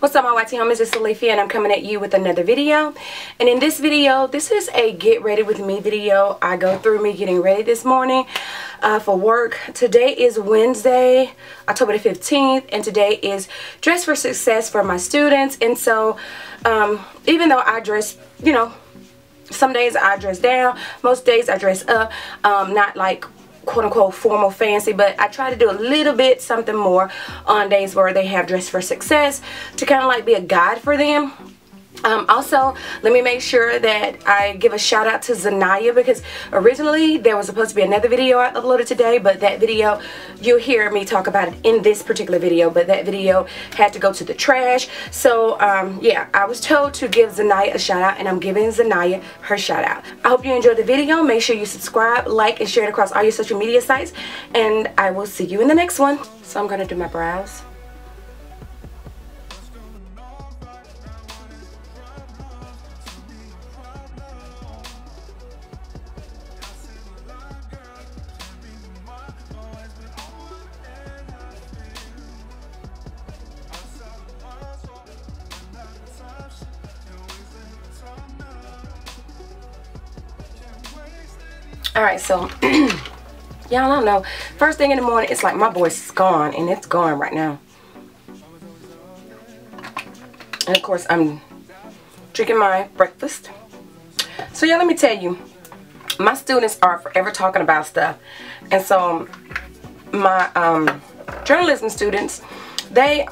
What's up, my YT homies? It's Alifia and I'm coming at you with another video. And in this video, this is a get ready with me video. I go through me getting ready this morning for work. Today is Wednesday, October the 15th, and today is Dress for Success for my students. And so even though I dress, you know, some days I dress down, most days I dress up, not like quote-unquote formal fancy, but I try to do a little bit something more on days where they have Dress for Success to kind of like be a guide for them. Also, let me make sure that I give a shout out to Zanaya, because originally there was supposed to be another video I uploaded today, but that video, you'll hear me talk about it in this particular video, but that video had to go to the trash. So yeah, I was told to give Zanaya a shout out, and I'm giving Zanaya her shout out. I hope you enjoyed the video. Make sure you subscribe, like, and share it across all your social media sites, and I will see you in the next one. So I'm gonna do my brows. Alright, so y'all don't know, first thing in the morning, it's like my voice is gone, and it's gone right now. And of course, I'm drinking my breakfast. So y'all, let me tell you, my students are forever talking about stuff. And so my journalism students, they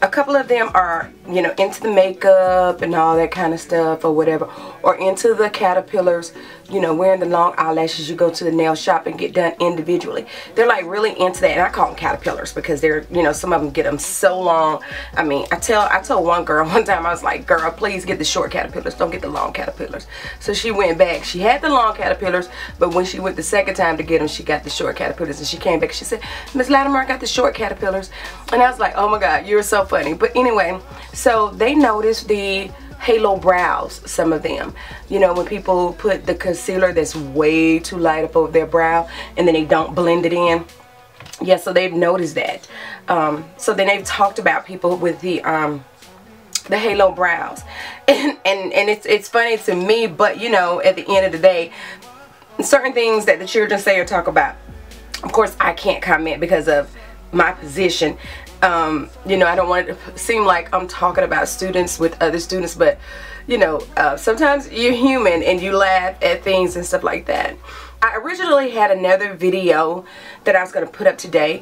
a couple of them are, you know, into the makeup and all that kind of stuff or whatever, or into the caterpillars, you know, wearing the long eyelashes. You go to the nail shop and get done individually. They're like really into that, and I call them caterpillars because they're, you know, some of them get them so long. I mean, I told one girl one time, I was like, girl, please get the short caterpillars, don't get the long caterpillars. So she went back. She had the long caterpillars, but when she went the second time to get them, she got the short caterpillars, and she came back. She said, Miss Latimer, I got the short caterpillars. And I was like, oh my God, you're so funny. But anyway, so they noticed the halo brows, some of them, you know, when people put the concealer that's way too light up over their brow and then they don't blend it in. Yeah, so they've noticed that. So then they've talked about people with the halo brows, and it's funny to me, but you know, at the end of the day, certain things that the children say or talk about, of course I can't comment because of my position. You know, I don't want it to seem like I'm talking about students with other students, but you know, sometimes you're human and you laugh at things and stuff like that. I originally had another video that I was going to put up today,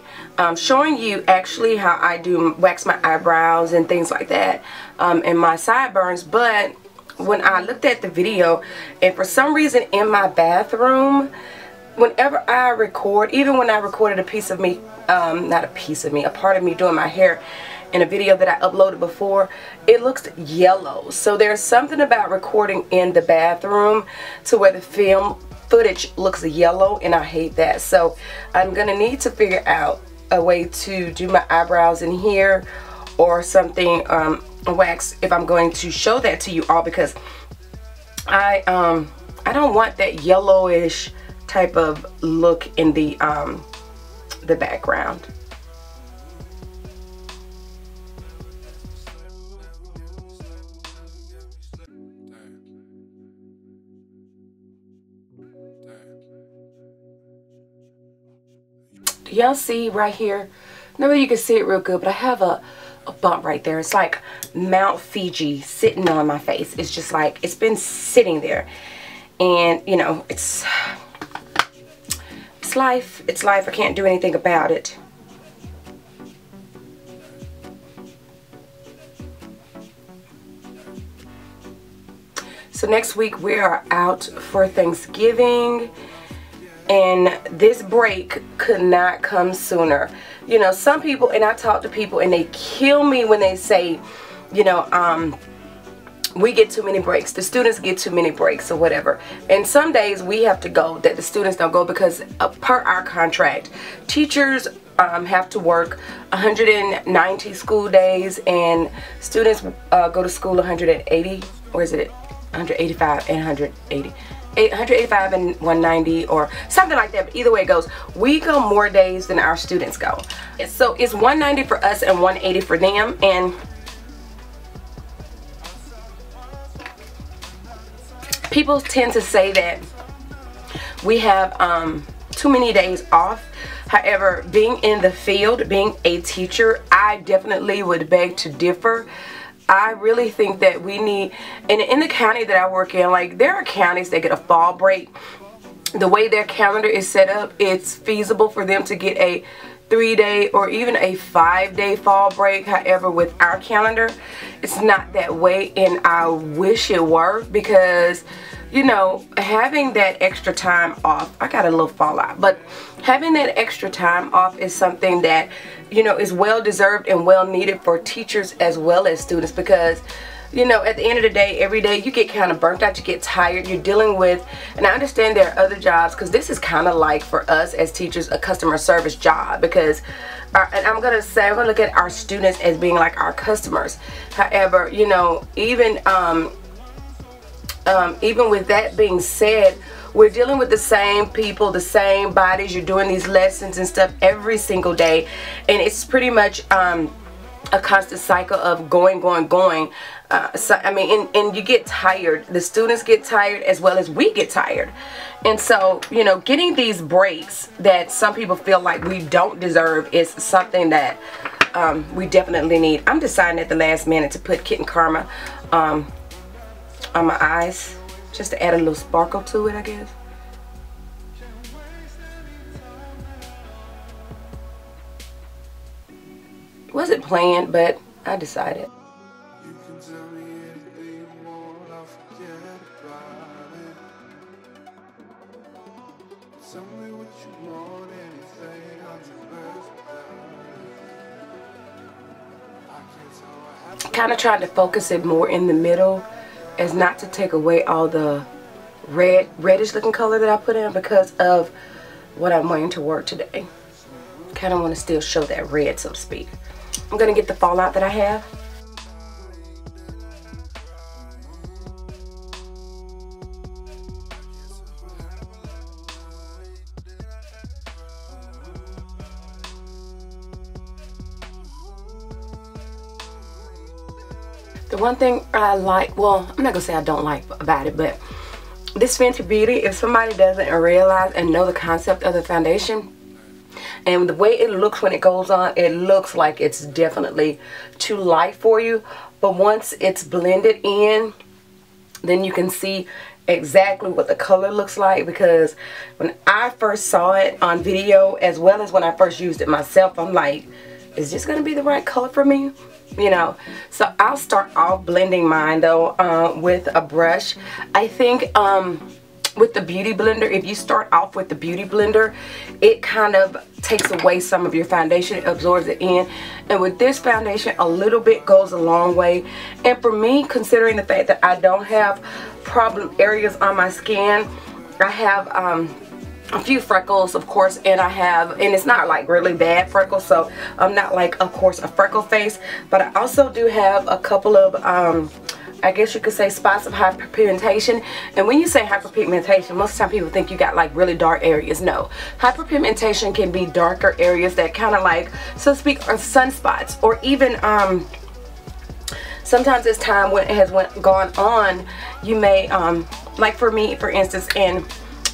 showing you actually how I do wax my eyebrows and things like that, and my sideburns. But when I looked at the video, and for some reason in my bathroom, whenever I record, even when I recorded a piece of me, not a piece of me, a part of me doing my hair in a video that I uploaded before, it looks yellow. So there's something about recording in the bathroom to where the film footage looks yellow, and I hate that. So I'm gonna need to figure out a way to do my eyebrows in here or something, wax, if I'm going to show that to you all, because I don't want that yellowish type of look in the background. Do y'all see right here? Nobody you can see it real good, but I have a bump right there. It's like Mount Fiji sitting on my face. It's just like, it's been sitting there, and you know, it's life. It's life. I can't do anything about it. So next week we are out for Thanksgiving, and this break could not come sooner. You know, some people, and I talk to people and they kill me when they say, you know, we get too many breaks, the students get too many breaks or whatever. And some days we have to go that the students don't go, because per our contract, teachers have to work 190 school days, and students go to school 180, or is it 185 and 180? 185 and 190 or something like that, but either way it goes, we go more days than our students go. So it's 190 for us and 180 for them. And people tend to say that we have too many days off. However, being in the field, being a teacher, I definitely would beg to differ. I really think that we need, and in the county that I work in, like, there are counties that get a fall break. The way their calendar is set up, it's feasible for them to get a 3-day or even a 5-day fall break. However, with our calendar, it's not that way, and I wish it were, because, you know, having that extra time off, I got a little fallout, but having that extra time off is something that, you know, is well deserved and well needed for teachers as well as students, because, you know, at the end of the day, every day you get kind of burnt out, you get tired, you're dealing with, and I understand there are other jobs, because this is kind of like, for us as teachers, a customer service job, because and I'm going to look at our students as being like our customers. However, you know, even with that being said, we're dealing with the same people, the same bodies. You're doing these lessons and stuff every single day, and it's pretty much a constant cycle of going. So I mean, and you get tired. The students get tired as well as we get tired. And so, you know, getting these breaks that some people feel like we don't deserve is something that we definitely need. I'm deciding at the last minute to put Kitten Karma on my eyes, just to add a little sparkle to it, I guess. It wasn't planned, but I decided. Kind of tried to focus it more in the middle, as not to take away all the reddish looking color that I put in, because of what I'm wearing to work today. Kind of want to still show that red, so to speak. I'm going to get the fallout that I have. The one thing I like, well, I'm not gonna say I don't like about it, but this Fenty Beauty, if somebody doesn't realize and know the concept of the foundation and the way it looks when it goes on, it looks like it's definitely too light for you. But once it's blended in, then you can see exactly what the color looks like, because when I first saw it on video, as well as when I first used it myself, I'm like, is this gonna be the right color for me? You know, so I'll start off blending mine though with a brush. I think with the beauty blender, if you start off with the beauty blender, it kind of takes away some of your foundation, it absorbs it in. And with this foundation, a little bit goes a long way. And for me, considering the fact that I don't have problem areas on my skin, I have a few freckles, of course, and it's not like really bad freckles, so I'm not like, of course, a freckle face, but I also do have a couple of I guess you could say spots of hyperpigmentation. And when you say hyperpigmentation, most of the time people think you got like really dark areas. No, hyperpigmentation can be darker areas that kind of like, so to speak, are sunspots, or even sometimes as time has gone on, you may like for me, for instance, and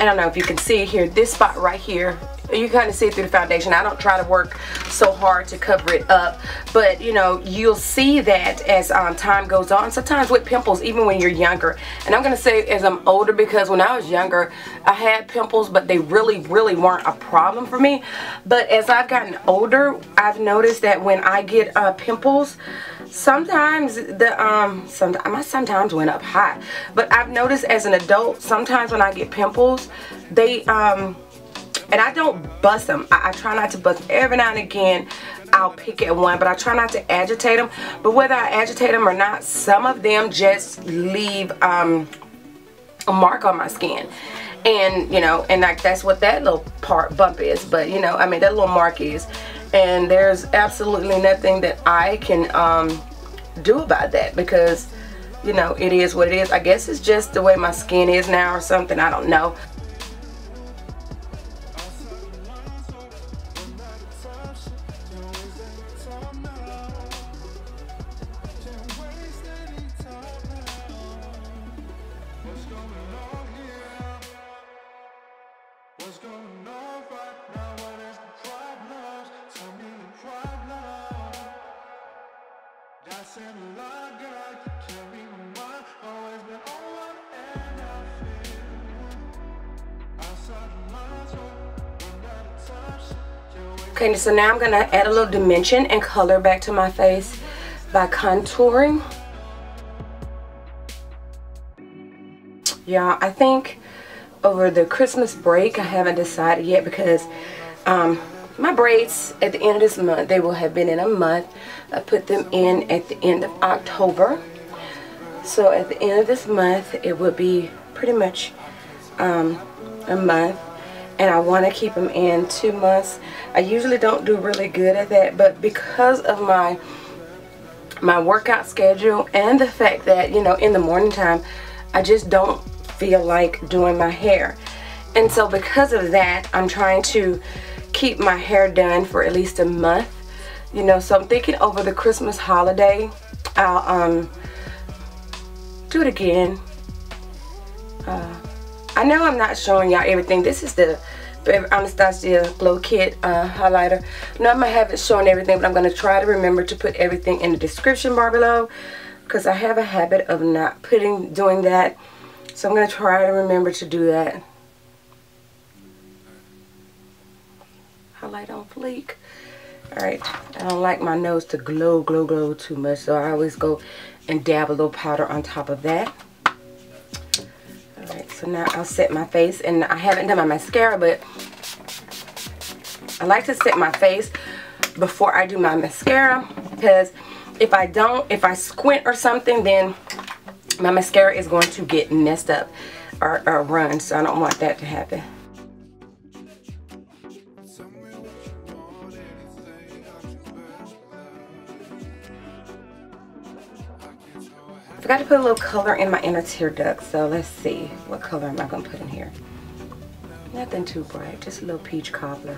I don't know if you can see here, this spot right here, you kind of see it through the foundation. I don't try to work so hard to cover it up, but you know, you'll see that as time goes on, sometimes with pimples, even when you're younger. And I'm going to say as I'm older, because when I was younger, I had pimples, but they really weren't a problem for me. But as I've gotten older, I've noticed that when I get pimples, sometimes my sometimes went up high, but I've noticed as an adult, sometimes when I get pimples, they and I don't bust them. I try not to bust them. Every now and again I'll pick at one, but I try not to agitate them. But whether I agitate them or not, some of them just leave a mark on my skin. And you know, and like that's what that little bump is. But you know, I mean, that little mark is, and there's absolutely nothing that I can do about that, because you know, it is what it is. I guess it's just the way my skin is now or something. I don't know. Okay, so now I'm going to add a little dimension and color back to my face by contouring. Yeah, I think over the Christmas break, I haven't decided yet because my braids at the end of this month, they will have been in a month. I put them in at the end of October. So at the end of this month, it will be pretty much a month. And I want to keep them in 2 months. I usually don't do really good at that, but because of my workout schedule and the fact that, you know, in the morning time, I just don't feel like doing my hair. And so because of that, I'm trying to keep my hair done for at least a month. You know, so I'm thinking over the Christmas holiday, I'll do it again. I know I'm not showing y'all everything. This is the Anastasia Glow Kit highlighter. No, I haven't shown everything, but I'm going to try to remember to put everything in the description bar below because I have a habit of not doing that. So I'm going to try to remember to do that. Highlight on fleek. Alright, I don't like my nose to glow too much, so I always go and dab a little powder on top of that. Alright, so now I'll set my face, and I haven't done my mascara, but I like to set my face before I do my mascara, because if I squint or something, then my mascara is going to get messed up or run, so I don't want that to happen. I forgot to put a little color in my inner tear duct, so let's see. What color am I going to put in here? Nothing too bright, just a little peach cobbler.